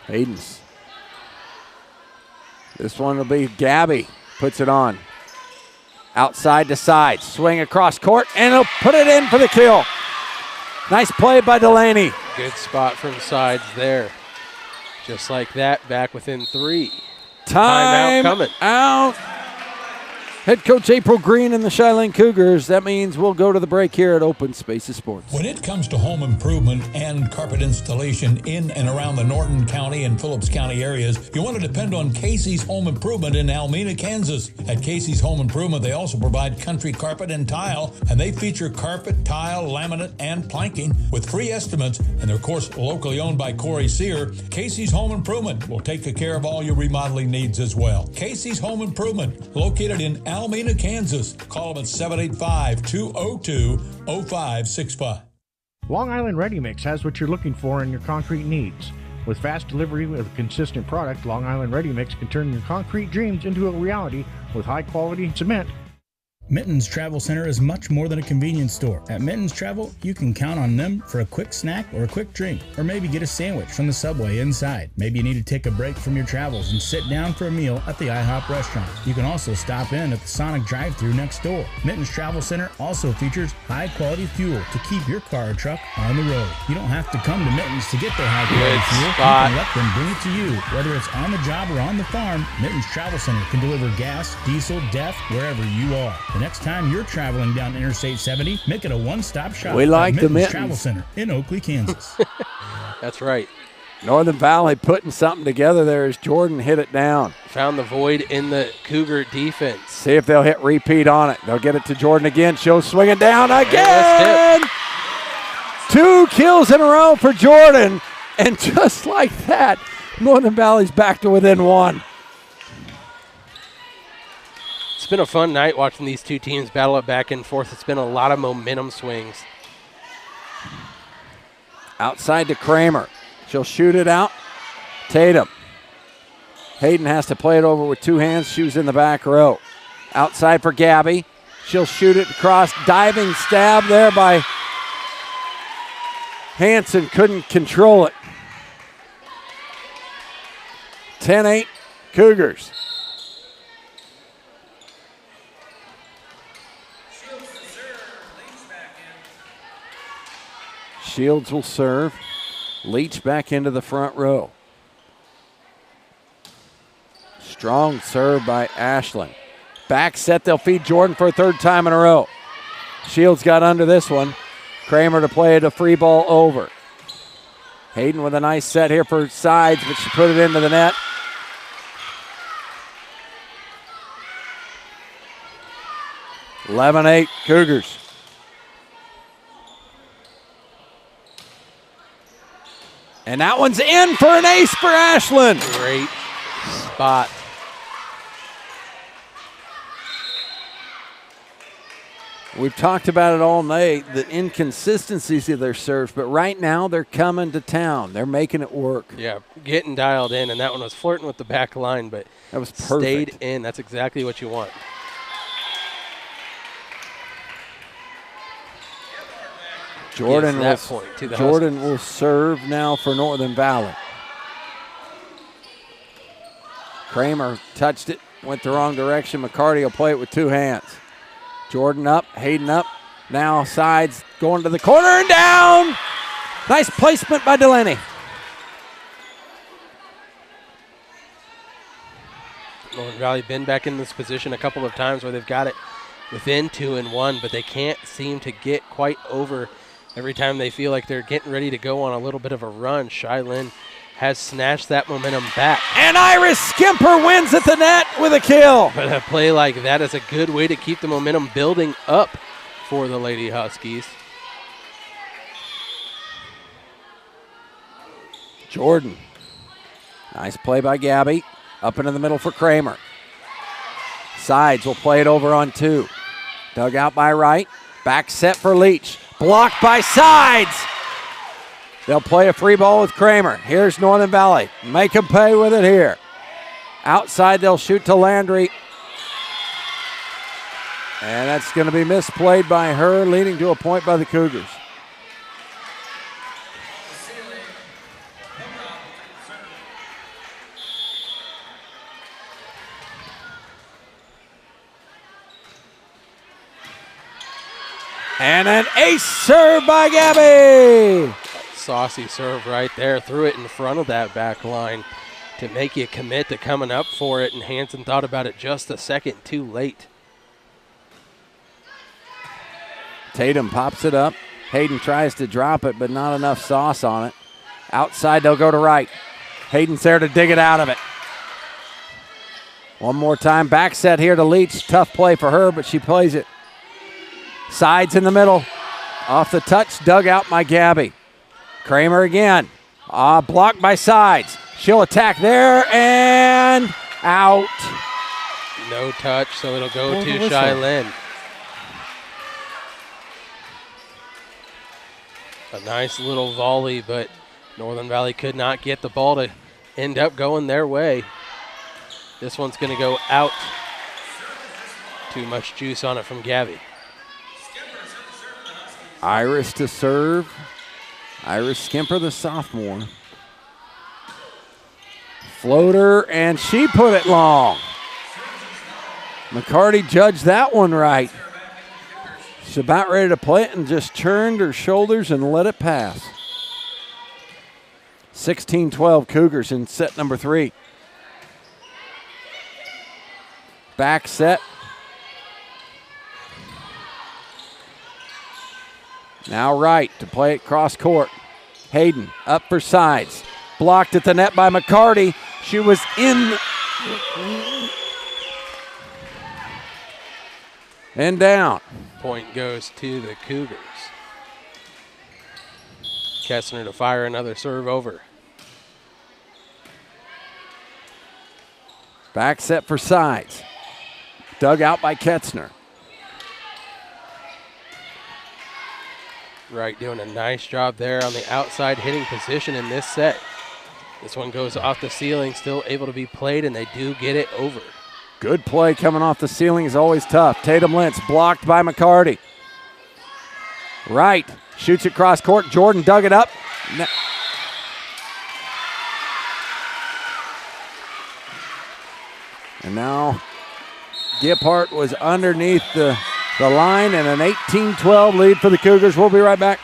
Hayden's. This one will be Gabby. Puts it on. Outside to side. Swing across court, and he'll put it in for the kill. Nice play by Delaney. Good spot from sides there. Just like that, back within 3. Timeout coming. Out. Head coach April Green and the Cheylin Cougars. That means we'll go to the break here at Open Spaces Sports. When it comes to home improvement and carpet installation in and around the Norton County and Phillips County areas, you want to depend on Casey's Home Improvement in Almena, Kansas. At Casey's Home Improvement, they also provide country carpet and tile, and they feature carpet, tile, laminate, and planking with free estimates, and they're, of course, locally owned by Corey Sear. Casey's Home Improvement will take care of all your remodeling needs as well. Casey's Home Improvement, located in Almena, Kansas. Call them at 785-202-0565. Long Island Ready Mix has what you're looking for in your concrete needs. With fast delivery with a consistent product, Long Island Ready Mix can turn your concrete dreams into a reality with high-quality cement. Mittens Travel Center is much more than a convenience store. At Mittens Travel, you can count on them for a quick snack or a quick drink, or maybe get a sandwich from the Subway inside. Maybe you need to take a break from your travels and sit down for a meal at the IHOP restaurant. You can also stop in at the Sonic drive-thru next door. Mittens Travel Center also features high-quality fuel to keep your car or truck on the road. You don't have to come to Mittens to get their high-quality fuel. You can let them bring it to you. Whether it's on the job or on the farm, Mittens Travel Center can deliver gas, diesel, DEF, wherever you are. The next time you're traveling down Interstate 70, make it a one-stop shop. We like the Mittens Travel Center in Oakley, Kansas. That's right. Northern Valley putting something together there as Jordan hit it down. Found the void in the Cougar defense. See if they'll hit repeat on it. They'll get it to Jordan again. She'll swing it down again. 2 kills in a row for Jordan. And just like that, Northern Valley's back to within 1. It's been a fun night watching these two teams battle it back and forth. It's been a lot of momentum swings. Outside to Kramer. She'll shoot it out. Tatum. Hayden has to play it over with 2 hands. She was in the back row. Outside for Gabby. She'll shoot it across. Diving stab there by Hansen. Couldn't control it. 10-8 Cougars. Shields will serve. Leach back into the front row. Strong serve by Ashlyn. Back set, they'll feed Jordan for a third time in a row. Shields got under this one. Kramer to play it a free ball over. Hayden with a nice set here for sides, but she put it into the net. (11-8) Cougars. And that one's in for an ace for Ashlyn. Great spot. We've talked about it all night, the inconsistencies of their serves, but right now they're coming to town. They're making it work. Yeah, getting dialed in, and that one was flirting with the back line, but that was perfect. Stayed in. That's exactly what you want. Jordan will serve now for Northern Valley. Kramer touched it, went the wrong direction. McCarty will play it with two hands. Jordan up, Hayden up. Now sides going to the corner and down. Nice placement by Delaney. Northern Valley been back in this position a couple of times where they've got it within 2 and 1, but they can't seem to get quite over. Every time they feel like they're getting ready to go on a little bit of a run, Cheylin has snatched that momentum back. And Iris Skimper wins at the net with a kill. But a play like that is a good way to keep the momentum building up for the Lady Huskies. Jordan. Nice play by Gabby. Up into the middle for Kramer. Sides will play it over on 2. Dug out by Wright. Back set for Leach. Blocked by Sides. They'll play a free ball with Kramer. Here's Northern Valley. Make them pay with it here. Outside, they'll shoot to Landry. And that's going to be misplayed by her, leading to a point by the Cougars. And an ace serve by Gabby. Saucy serve right there. Threw it in front of that back line to make you commit to coming up for it, and Hansen thought about it just a second too late. Tatum pops it up. Hayden tries to drop it, but not enough sauce on it. Outside, they'll go to Wright. Hayden's there to dig it out of it. One more time. Back set here to Leach. Tough play for her, but she plays it. Sides in the middle. Off the touch, dug out by Gabby. Kramer again. Blocked by Sides. She'll attack there and out. No touch, so it'll go to Cheylin. A nice little volley, but Northern Valley could not get the ball to end up going their way. This one's going to go out. Too much juice on it from Gabby. Iris to serve. Iris Skimper, the sophomore. Floater, and she put it long. McCarty judged that one right. She's about ready to play it and just turned her shoulders and let it pass. 16-12 Cougars in set number 3. Back set. Now Wright to play it cross court. Hayden up for Sides. Blocked at the net by McCarty. She was in and down. Point goes to the Cougars. Kessner to fire another serve over. Back set for Sides. Dug out by Ketzner. Wright doing a nice job there on the outside hitting position in this set. This one goes off the ceiling, still able to be played, and they do get it over. Good play coming off the ceiling is always tough. Tatum Lentz blocked by McCarty. Wright shoots it cross court. Jordan dug it up. And now Giphart was underneath the line, and an 18-12 lead for the Cougars. We'll be right back.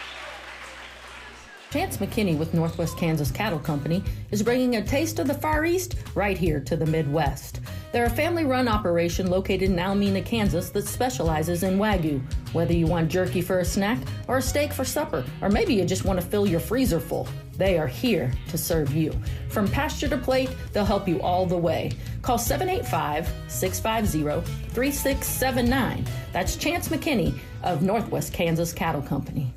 Chance McKinney with Northwest Kansas Cattle Company is bringing a taste of the Far East right here to the Midwest. They're a family-run operation located in Alameda, Kansas that specializes in Wagyu. Whether you want jerky for a snack or a steak for supper, or maybe you just want to fill your freezer full, they are here to serve you. From pasture to plate, they'll help you all the way. Call 785-650-3679. That's Chance McKinney of Northwest Kansas Cattle Company.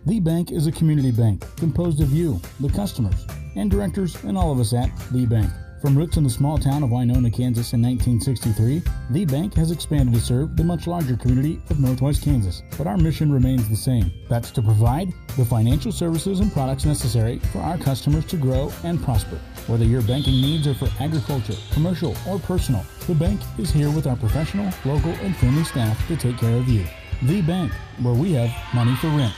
The Bank is a community bank composed of you, the customers, and directors, and all of us at The Bank. From roots in the small town of Winona, Kansas in 1963, The Bank has expanded to serve the much larger community of Northwest Kansas. But our mission remains the same. That's to provide the financial services and products necessary for our customers to grow and prosper. Whether your banking needs are for agriculture, commercial, or personal, the bank is here with our professional, local, and friendly staff to take care of you. The Bank, where we have money for rent.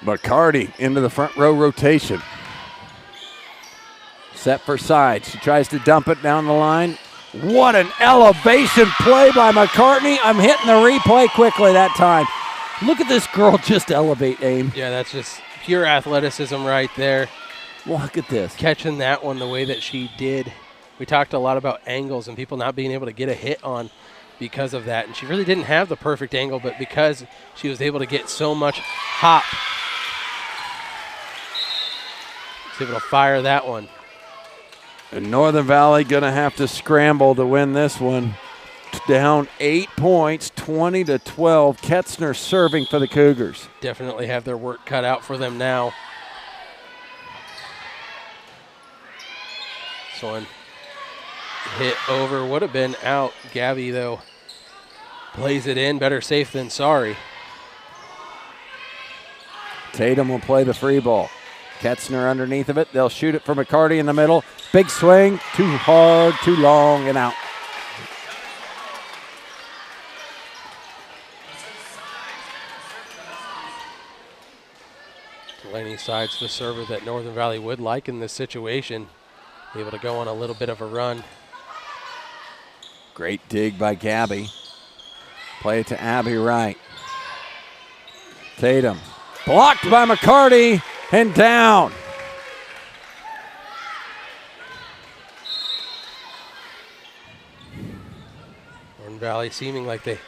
McCarty into the front row rotation. Set for side. She tries to dump it down the line. What an elevation play by McCartney. I'm hitting the replay quickly that time. Look at this girl just elevate, aim. Yeah, that's just pure athleticism right there. Look at this. Catching that one the way that she did. We talked a lot about angles and people not being able to get a hit on because of that. And she really didn't have the perfect angle, but because she was able to get so much hop, she was able to fire that one. And Northern Valley going to have to scramble to win this one. Down 8 points, 20-12. Ketzner serving for the Cougars. Definitely have their work cut out for them now. This one hit over, would have been out. Gabby, though, plays it in. Better safe than sorry. Tatum will play the free ball. Ketzner underneath of it. They'll shoot it for McCarty in the middle. Big swing, too hard, too long, and out. Delaney sides the server that Northern Valley would like in this situation. Able to go on a little bit of a run. Great dig by Gabby. Play it to Abby Wright. Tatum. Blocked by McCarty and down. Northern Valley seeming like they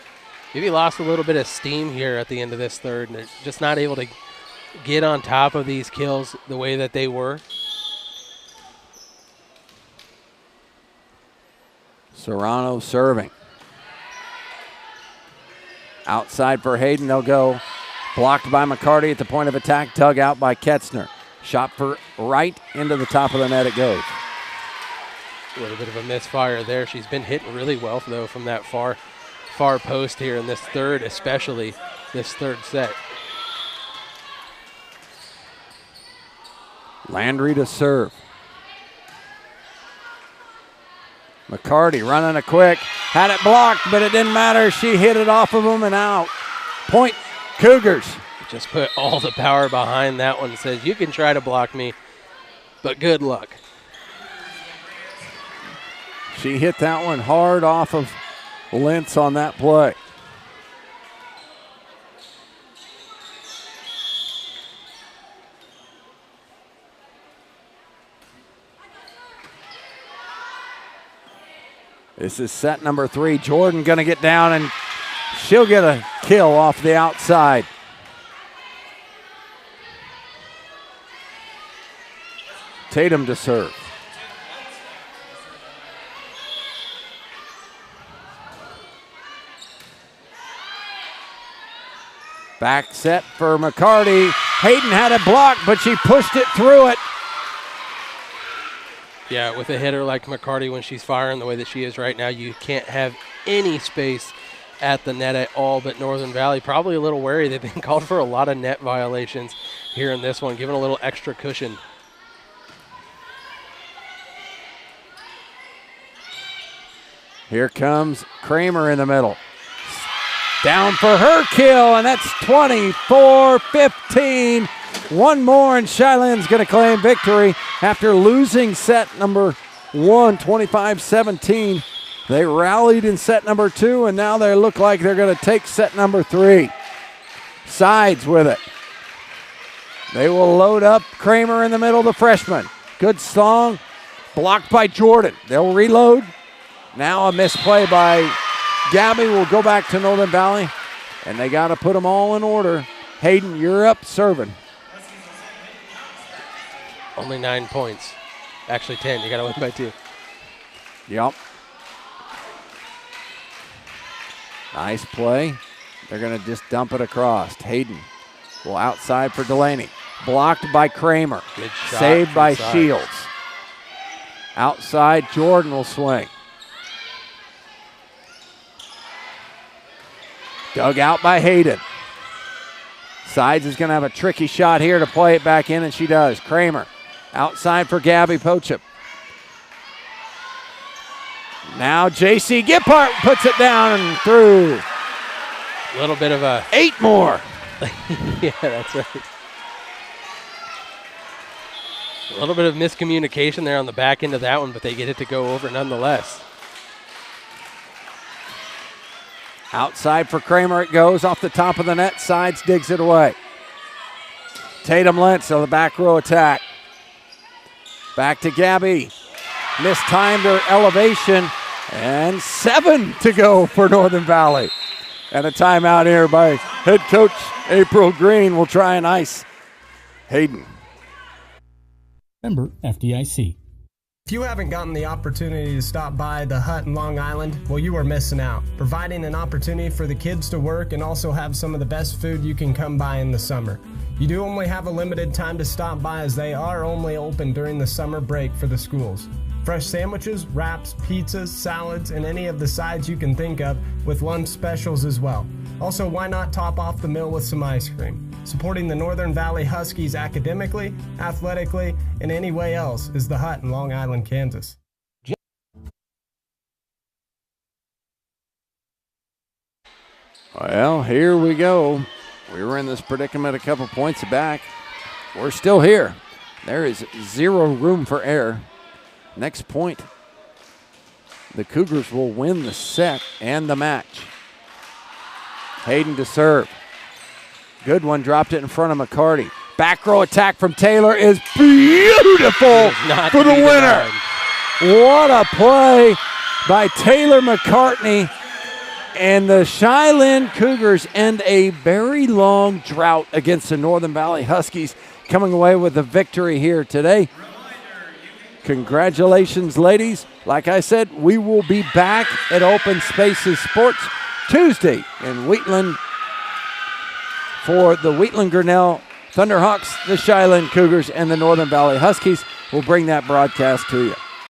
maybe lost a little bit of steam here at the end of this third, and they're just not able to get on top of these kills the way that they were. Serrano serving. Outside for Hayden, they'll go. Blocked by McCarty at the point of attack, dug out by Ketzner. Shot for right into the top of the net it goes. A little bit of a misfire there. She's been hitting really well, though, from that far post here in this third, especially this third set. Landry to serve. McCarty running a quick. Had it blocked, but it didn't matter. She hit it off of him and out. Point Cougars. Just put all the power behind that one. Says, you can try to block me, but good luck. She hit that one hard off of Lentz on that play. This is set number 3. Jordan going to get down, and she'll get a kill off the outside. Tatum to serve. Back set for McCarty. Hayden had it blocked, but she pushed it through it. Yeah, with a hitter like McCarty, when she's firing the way that she is right now, you can't have any space at the net at all. But Northern Valley probably a little wary. They've been called for a lot of net violations here in this one, giving a little extra cushion. Here comes Kramer in the middle. Down for her kill, and that's 24-15. One more, and Cheylin's going to claim victory after losing set number 1, 25-17. They rallied in set number 2, and now they look like they're going to take set number 3. Sides with it. They will load up Kramer in the middle, the freshman. Good song, blocked by Jordan. They'll reload. Now a misplay by Gabby will go back to Northern Valley, and they got to put them all in order. Hayden, you're up serving. Only 9 points. Actually 10. You got to win by 2. Yep. Nice play. They're going to just dump it across. Hayden will outside for Delaney. Blocked by Kramer. Good shot. Saved by inside. Shields. Outside, Jordan will swing. Dug out by Hayden. Sides is going to have a tricky shot here to play it back in, and she does. Kramer outside for Gabby Pochip. Now J.C. Gippart puts it down and through. A little bit of a... 8 more. Yeah, that's right. A little bit of miscommunication there on the back end of that one, but they get it to go over nonetheless. Outside for Kramer it goes, off the top of the net, Sides digs it away. Tatum Lentz on the back row attack. Back to Gabby. Mistimed her elevation, and 7 to go for Northern Valley. And a timeout here by head coach April Green. Will try and ice Hayden. Member FDIC. If you haven't gotten the opportunity to stop by the Hut in Long Island, well, you are missing out. Providing an opportunity for the kids to work and also have some of the best food you can come by in the summer. You do only have a limited time to stop by, as they are only open during the summer break for the schools. Fresh sandwiches, wraps, pizzas, salads, and any of the sides you can think of, with lunch specials as well. Also, why not top off the meal with some ice cream? Supporting the Northern Valley Huskies academically, athletically, and any way else is the Hut in Long Island, Kansas. Well, here we go. We were in this predicament a couple points back. We're still here. There is 0 room for error. Next point, the Cougars will win the set and the match. Hayden to serve. Good one, dropped it in front of McCarty. Back row attack from Taylor is beautiful for the winner. What a play by Taylor McCartney. And the Cheylin Cougars end a very long drought against the Northern Valley Huskies, coming away with a victory here today. Congratulations, ladies. Like I said, we will be back at Open Spaces Sports Tuesday in Wheatland for the Wheatland-Grinnell Thunderhawks, the Cheylin Cougars, and the Northern Valley Huskies. We'll bring that broadcast to you.